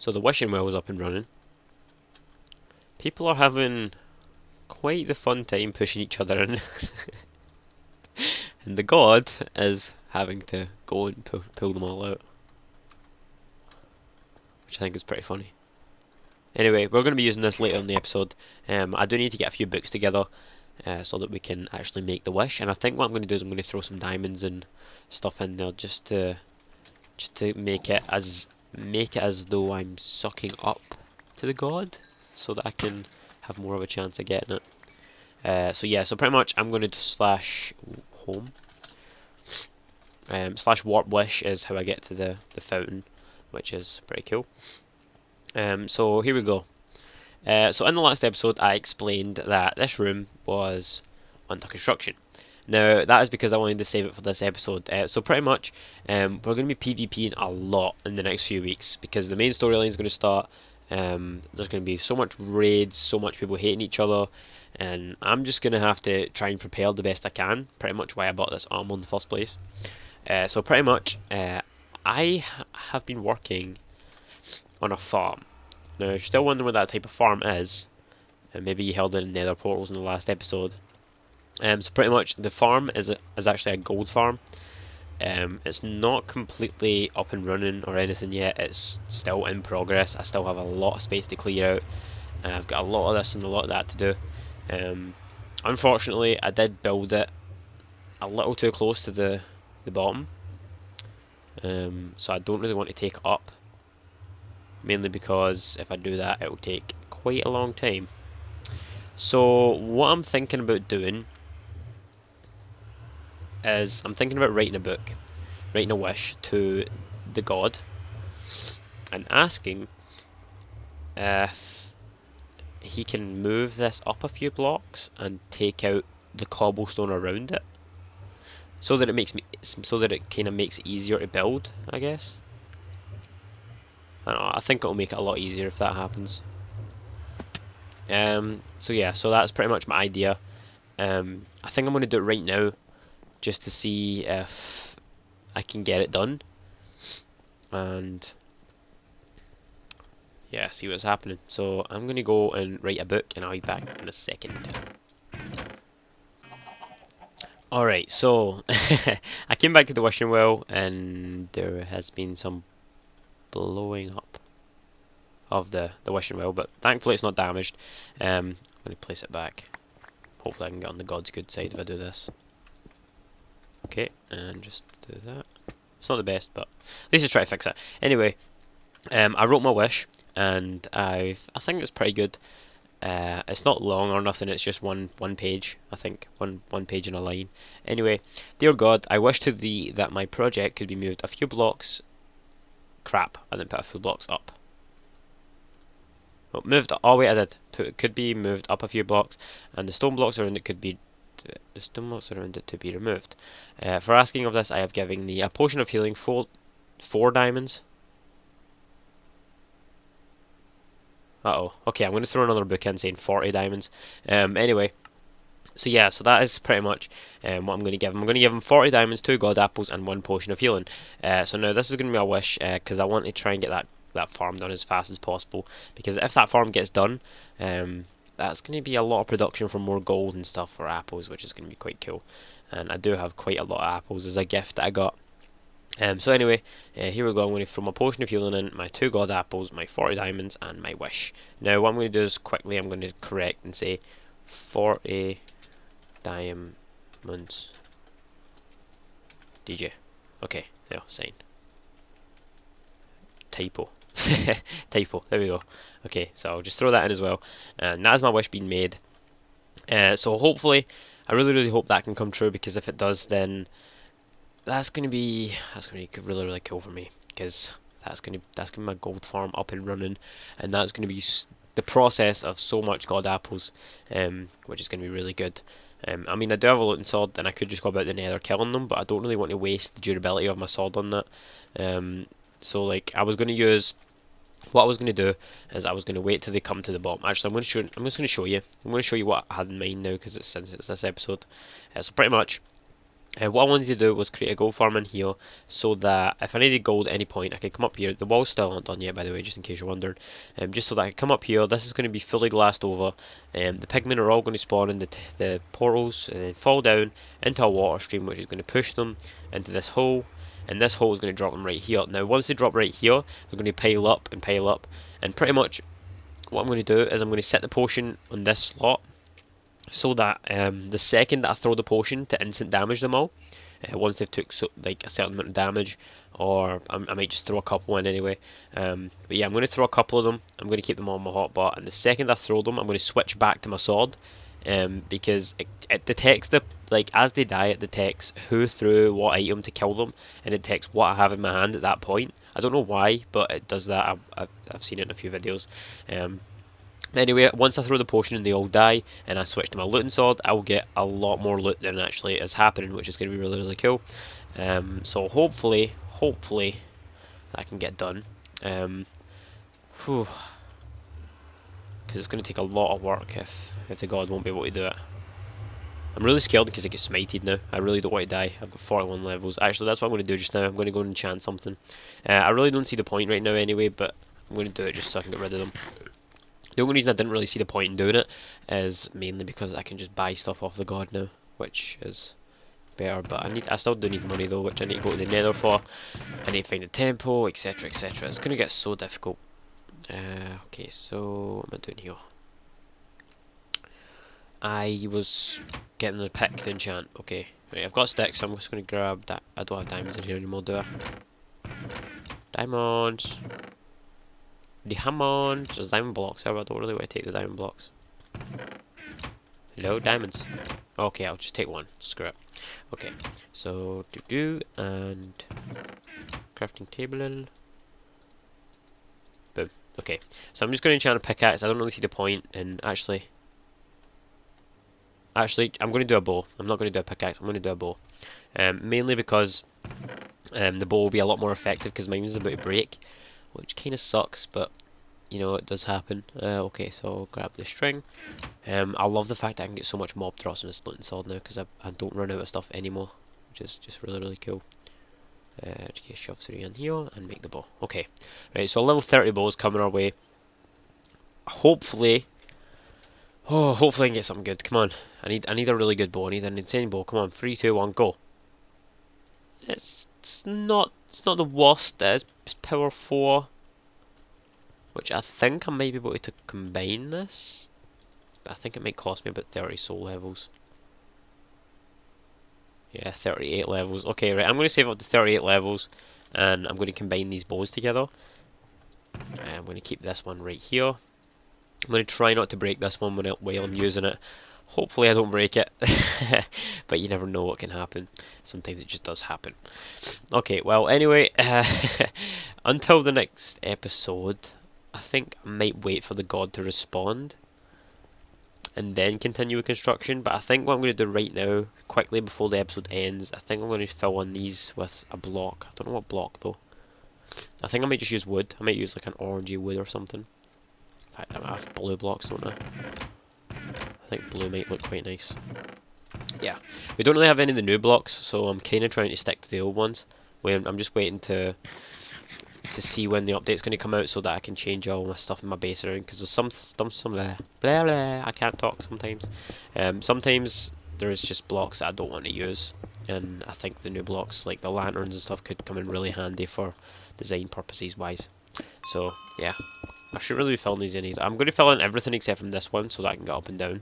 So the wishing well is up and running. People are having quite the fun time pushing each other in. And the god is having to go and pull them all out. Which I think is pretty funny. Anyway, we're going to be using this later in the episode. I do need to get a few books together so that we can actually make the wish. And I think what I'm going to do is I'm going to throw some diamonds and stuff in there just to make it as though I'm sucking up to the god, so that I can have more of a chance of getting it. So yeah, so pretty much I'm going to slash home. Slash warp wish is how I get to the fountain, which is pretty cool. So here we go. So in the last episode I explained that this room was under construction. Now that is because I wanted to save it for this episode. So pretty much we're going to be PvPing a lot in the next few weeks because the main storyline is going to start. There's going to be so much raids, so much people hating each other, and I'm just going to have to try and prepare the best I can. Pretty much why I bought this armor in the first place. So pretty much I have been working on a farm. Now if you're still wondering what that type of farm is, and maybe you held it in nether portals in the last episode. So pretty much the farm is actually a gold farm. It's not completely up and running or anything yet. It's still in progress. I still have a lot of space to clear out. I've got a lot of this and a lot of that to do. Unfortunately, I did build it a little too close to the bottom. So I don't really want to take it up. Mainly because if I do that, it will take quite a long time. So what I'm thinking about doing is I'm thinking about writing a book, writing a wish to the god, and asking if he can move this up a few blocks and take out the cobblestone around it, so that it kind of makes it easier to build, I guess. I don't know, I think it'll make it a lot easier if that happens. So yeah, so that's pretty much my idea. I think I'm going to do it right now, just to see if I can get it done, and yeah, see what's happening. So I'm going to go and write a book, and I'll be back in a second. Alright, so I came back to the wishing well, and there has been some blowing up of the wishing well, but thankfully it's not damaged. I'm going to place it back. Hopefully I can get on the god's good side if I do this. Okay, and just do that. It's not the best, but at least I try to fix it. Anyway, I wrote my wish, and I think it's pretty good. It's not long or nothing. It's just one page. I think one page in a line. Anyway, dear God, I wish to thee that my project could be moved a few blocks. Crap! I didn't put a few blocks up. Oh, moved. Oh wait, I did. Could be moved up a few blocks, and the stone blocks around it could be. The stone blocks around it to be removed. For asking of this, I have given thee a potion of healing, 4 diamonds. Uh-oh. Okay, I'm going to throw another book in saying 40 diamonds. Anyway, so yeah, so that is pretty much what I'm going to give him. I'm going to give him 40 diamonds, 2 god apples, and 1 potion of healing. So now this is going to be a wish, because I want to try and get that farm done as fast as possible. Because if that farm gets done, that's going to be a lot of production for more gold and stuff for apples, which is going to be quite cool. And I do have quite a lot of apples as a gift that I got. So anyway, here we go. I'm going to throw my potion of healing in, my 2 god apples, my 40 diamonds, and my wish. Now what I'm going to do is quickly I'm going to correct and say 40 diamonds. DJ. Okay, there, sign. Typo. Typo, there we go. Okay, so I'll just throw that in as well. And that is my wish being made. So hopefully, I really hope that can come true, because if it does, then that's gonna be really cool for me, because that's gonna be my gold farm up and running, and that's gonna be the process of so much god apples, which is gonna be really good. I mean, I do have a looting sword, and I could just go about the nether killing them, but I don't really want to waste the durability of my sword on that. So like, what I was going to do is I was going to wait till they come to the bottom. Actually, I'm just going to show you. I'm going to show you what I had in mind now, because since it's this episode. So pretty much, What I wanted to do was create a gold farm in here so that if I needed gold at any point, I could come up here. The walls still aren't done yet, by the way, just in case you're wondering. Just so that I could come up here. This is going to be fully glassed over. The pigmen are all going to spawn in the portals and then fall down into a water stream, which is going to push them into this hole. And this hole is going to drop them right here. Now, once they drop right here, they're going to pile up and pile up. And pretty much what I'm going to do is I'm going to set the potion on this slot, so that the second that I throw the potion to instant damage them all, once they've took like a certain amount of damage, or I might just throw a couple in anyway. But yeah, I'm going to throw a couple of them. I'm going to keep them on my hotbar, and the second I throw them, I'm going to switch back to my sword, because it detects like as they die, it detects who threw what item to kill them, and it detects what I have in my hand at that point. I don't know why, but it does that. I've seen it in a few videos. Anyway, once I throw the potion and they all die, and I switch to my looting sword, I'll get a lot more loot than actually is happening, which is going to be really, really cool. So hopefully that can get done. Because it's going to take a lot of work if the god won't be able to do it. I'm really scared because I get smited now. I really don't want to die. I've got 41 levels. Actually, that's what I'm going to do just now. I'm going to go and enchant something. I really don't see the point right now anyway, but I'm going to do it just so I can get rid of them. The only reason I didn't really see the point in doing it is mainly because I can just buy stuff off the god now, which is better. But I still do need money though, which I need to go to the nether for. I need to find a temple, etc, etc. It's going to get so difficult. Okay, so what am I doing here? I was getting the pick to enchant. Okay, right, I've got sticks, so I'm just going to grab that. I don't have diamonds in here anymore, do I? Diamonds. Diamonds. There's diamond blocks there, but I don't really want to take the diamond blocks. Hello, diamonds. Okay, I'll just take one. Screw it. Okay, so and crafting table. Boom. Okay, so I'm just going to enchant a pickaxe. I don't really see the point in actually, I'm going to do a bow. I'm not going to do a pickaxe. I'm going to do a bow. Mainly because the bow will be a lot more effective because mine is about to break, which kind of sucks, but you know, it does happen. Okay, so I'll grab the string. I love the fact that I can get so much mob drops on this looting sword now because I don't run out of stuff anymore, which is just really, really cool. Okay, shove 3 in here and make the bow. Okay, right, so a level 30 bow is coming our way. Hopefully, hopefully I can get something good. Come on, I need a really good bow. I need an insane bow. Come on, 3, 2, 1, go. It's not the worst. It is power 4. Which I think I might be able to combine this. But I think it might cost me about 30 soul levels. Yeah, 38 levels. Okay, right, I'm going to save up to 38 levels. And I'm going to combine these bows together. I'm going to keep this one right here. I'm going to try not to break this one while I'm using it. Hopefully I don't break it. But you never know what can happen. Sometimes it just does happen. Okay, well, anyway. Until the next episode, I think I might wait for the god to respond and then continue with construction, but I think what I'm going to do right now, quickly before the episode ends, I think I'm going to fill in these with a block. I don't know what block though. I think I might just use wood. I might use like an orangey wood or something. In fact, I have blue blocks, don't I? I think blue might look quite nice. Yeah, we don't really have any of the new blocks, so I'm kind of trying to stick to the old ones. I'm just waiting to see when the update's going to come out so that I can change all my stuff in my base around, because there's some blah blah, I can't talk sometimes. Sometimes there is just blocks that I don't want to use, and I think the new blocks like the lanterns and stuff could come in really handy for design purposes wise. So yeah, I should really be filling these in. I'm going to fill in everything except from this one so that I can get up and down.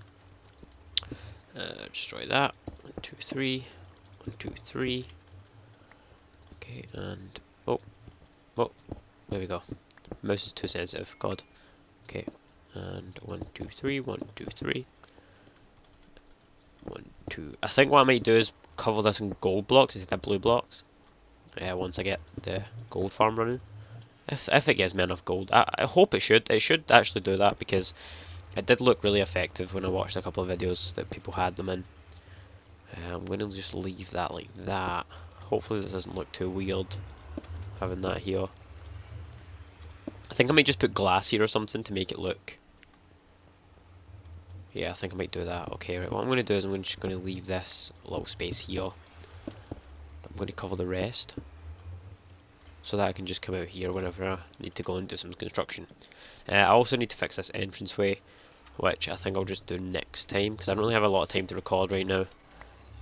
Destroy that. 1, 2, 3. 1, 2, 3. Okay, and oh, there we go. Mouse is too sensitive. God. Okay, and 1, 2, 3. 1, 2, 3. 1, 2. I think what I might do is cover this in gold blocks instead of blue blocks. Once I get the gold farm running, if it gives me enough gold, I hope it should. It should actually do that because it did look really effective when I watched a couple of videos that people had them in. I'm going to just leave that like that. Hopefully this doesn't look too weird having that here. I think I might just put glass here or something to make it look. Yeah, I think I might do that. Okay, right, what I'm going to do is I'm just going to leave this little space here. going to cover the rest, so that I can just come out here whenever I need to go and do some construction. I also need to fix this entranceway, which I think I'll just do next time, because I don't really have a lot of time to record right now.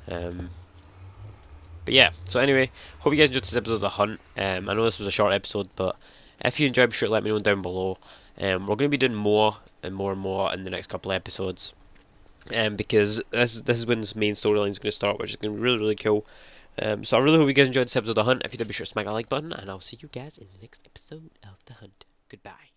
But yeah, so anyway, hope you guys enjoyed this episode of The Hunt. I know this was a short episode, but if you enjoyed, be sure to let me know down below. We're going to be doing more and more and more in the next couple of episodes, because this is when this main storyline is going to start, which is going to be really, really cool. So I really hope you guys enjoyed this episode of The Hunt. If you did, be sure to smack that like button, and I'll see you guys in the next episode of The Hunt. Goodbye.